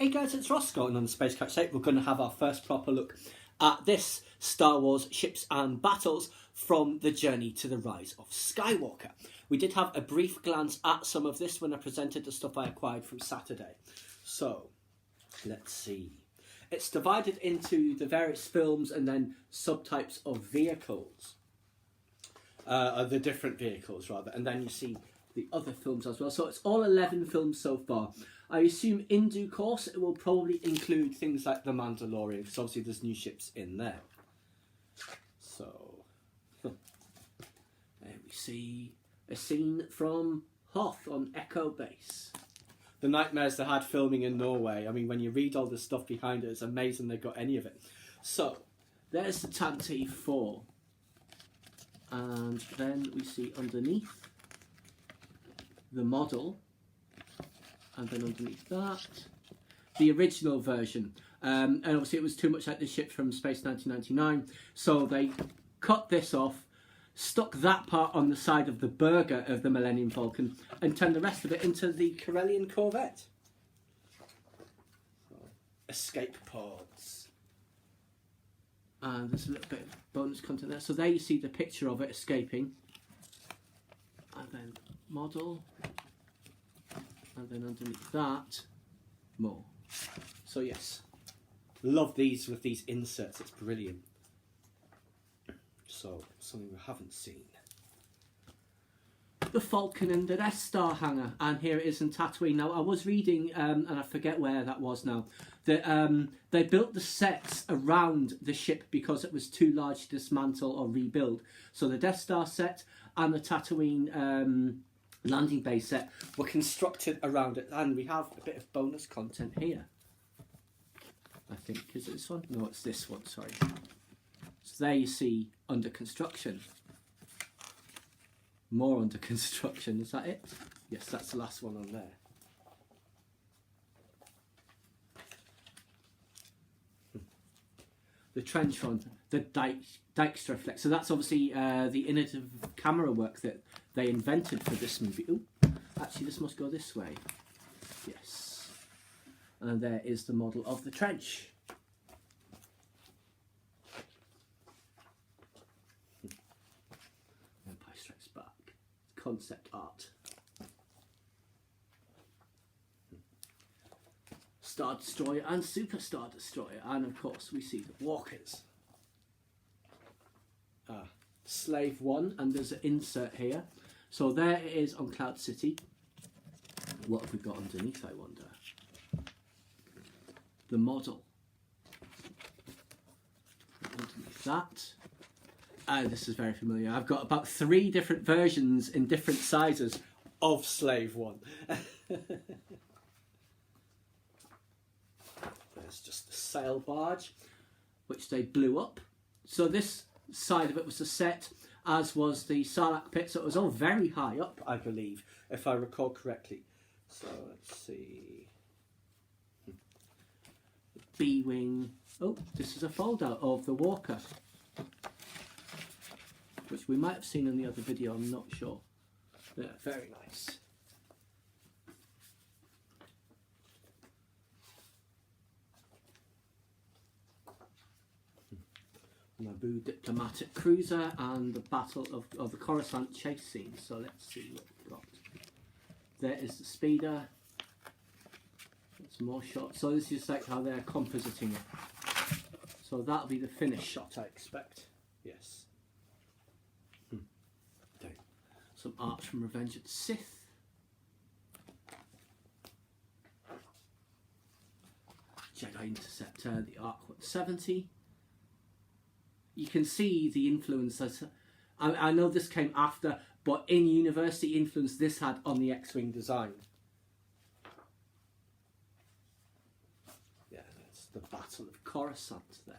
Hey guys, it's Roscoe, and on the Space Couch today we're going to have our first proper look at this Star Wars Ships and Battles from the Journey to the Rise of Skywalker. We did have a brief glance at some of this when I presented the stuff I acquired from Saturday. So, let's see. It's divided into the various films and then subtypes of vehicles. The different vehicles, rather. And then you see the other films as well. So it's all 11 films so far. I assume in due course it will probably include things like The Mandalorian, because obviously there's new ships in there. So, there we see a scene from Hoth on Echo Base. The nightmares they had filming in Norway. I mean, when you read all the stuff behind it, it's amazing they got any of it. So, there's the Tantive 4. And then we see underneath the model, and then underneath that the original version, and obviously it was too much like the ship from Space 1999, so they cut this off, stuck that part on the side of the burger of the Millennium Falcon, and turned the rest of it into the Corellian Corvette. Escape pods. And there's a little bit of bonus content there. So there you see the picture of it escaping. And then model. And then underneath that, more. So yes, love these with these inserts. It's brilliant. So, something we haven't seen. The Falcon and the Death Star hangar. And here it is in Tatooine. Now, I was reading, and I forget where that was now, that they built the sets around the ship because it was too large to dismantle or rebuild. So the Death Star set and the Tatooine landing base set were constructed around it. And we have a bit of bonus content here. I think, is it this one? No, it's this one, sorry. So there you see under construction. More under construction, is that it? Yes, that's the last one on there. The trench front, the Dijkstra flex. So that's obviously the innovative camera work that they invented for this movie. Ooh, actually this must go this way. Yes. And there is the model of the trench. Empire Strikes Back. Concept art. Star Destroyer and Super Star Destroyer, and of course we see the walkers. Slave 1, and there's an insert here. So there it is on Cloud City. What have we got underneath, I wonder? The model. Underneath that. This is very familiar. I've got about 3 different versions in different sizes of Slave 1. There's just the sail barge, which they blew up. So this side of it was a set, as was the Sarlacc pit. So it was all very high up, I believe, if I recall correctly. So let's see. The B-wing. Oh, this is a fold out of the Walker, which we might have seen in the other video, I'm not sure. Yeah, very nice. Naboo diplomatic cruiser and the battle of the Coruscant chase scene. So let's see what we've got. There is the speeder. It's more shots. So this is like how they're compositing it. So that'll be the finished shot, I expect. Yes. Some art from Revenge of the Sith. Jedi Interceptor, the Arc 170. You can see the influence. I know this came after, but in university influence this had on the X-Wing design. Yeah, that's the Battle of Coruscant there.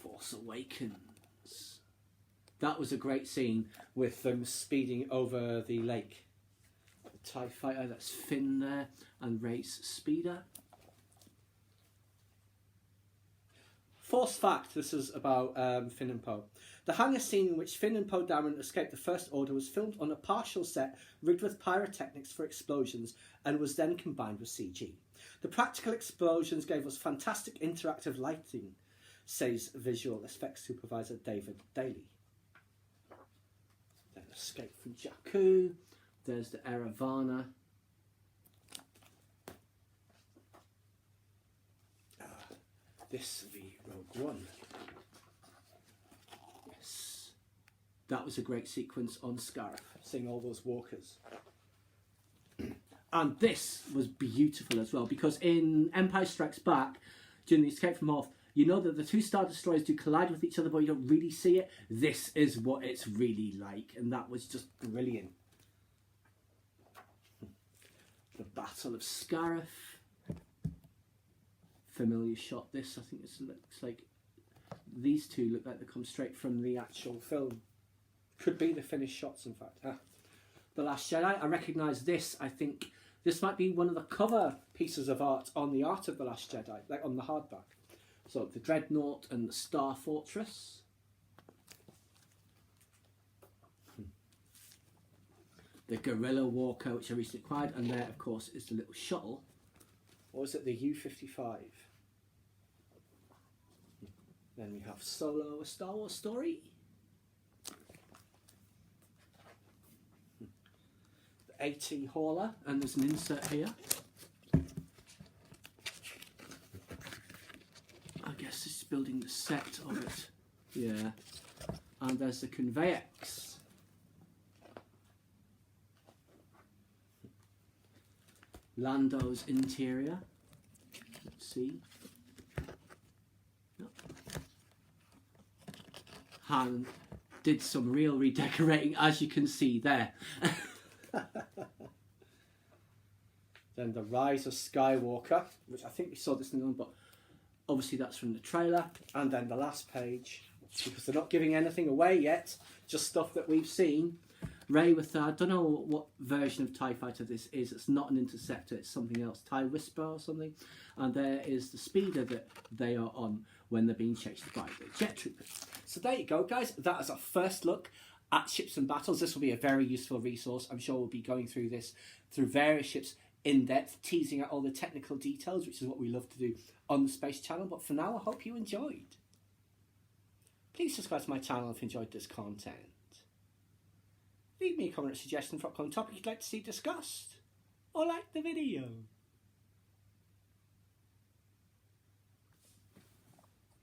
Force Awakens. That was a great scene with them speeding over the lake. The TIE fighter, that's Finn there, and Rey's speeder. Force fact, this is about Finn and Poe. The hangar scene in which Finn and Poe Dameron escaped the First Order was filmed on a partial set rigged with pyrotechnics for explosions and was then combined with CG. The practical explosions gave us fantastic interactive lighting, says visual effects supervisor David Daly. Then escape from Jakku. There's the Eravana. This will be Rogue One. Yes. That was a great sequence on Scarif, seeing all those walkers. And this was beautiful as well, because in Empire Strikes Back, during the escape from Hoth, you know that the two Star Destroyers do collide with each other, but you don't really see it. This is what it's really like, and that was just brilliant. The Battle of Scarif. Familiar shot. This, I think, looks like these two look like they come straight from the actual film. Could be the finished shots, in fact. The Last Jedi. I recognise this. I think this might be one of the cover pieces of art on the Art of the Last Jedi, like on the hardback. So the Dreadnought and the Star Fortress. The Guerrilla Walker, which I recently acquired, and there, of course, is the little shuttle. Or is it the U-55? Then we have Solo, A Star Wars Story. The AT Hauler, and there's an insert here. I guess this is building the set of it. Yeah. And there's the Conveyex. Lando's interior. Let's see. No. Han did some real redecorating, as you can see there. Then the Rise of Skywalker, which I think we saw this in the one, but obviously that's from the trailer. And then the last page, because they're not giving anything away yet, just stuff that we've seen. Rey with, I don't know what version of TIE Fighter this is. It's not an interceptor, it's something else. TIE Whisper or something. And there is the speeder that they are on when they're being chased by the jet troopers. So there you go, guys. That is our first look at ships and battles. This will be a very useful resource. I'm sure we'll be going through this through various ships in depth, teasing out all the technical details, which is what we love to do on the Space Channel. But for now, I hope you enjoyed. Please subscribe to my channel if you enjoyed this content. Leave me a comment or suggestion for upcoming topic you'd like to see discussed, or like the video.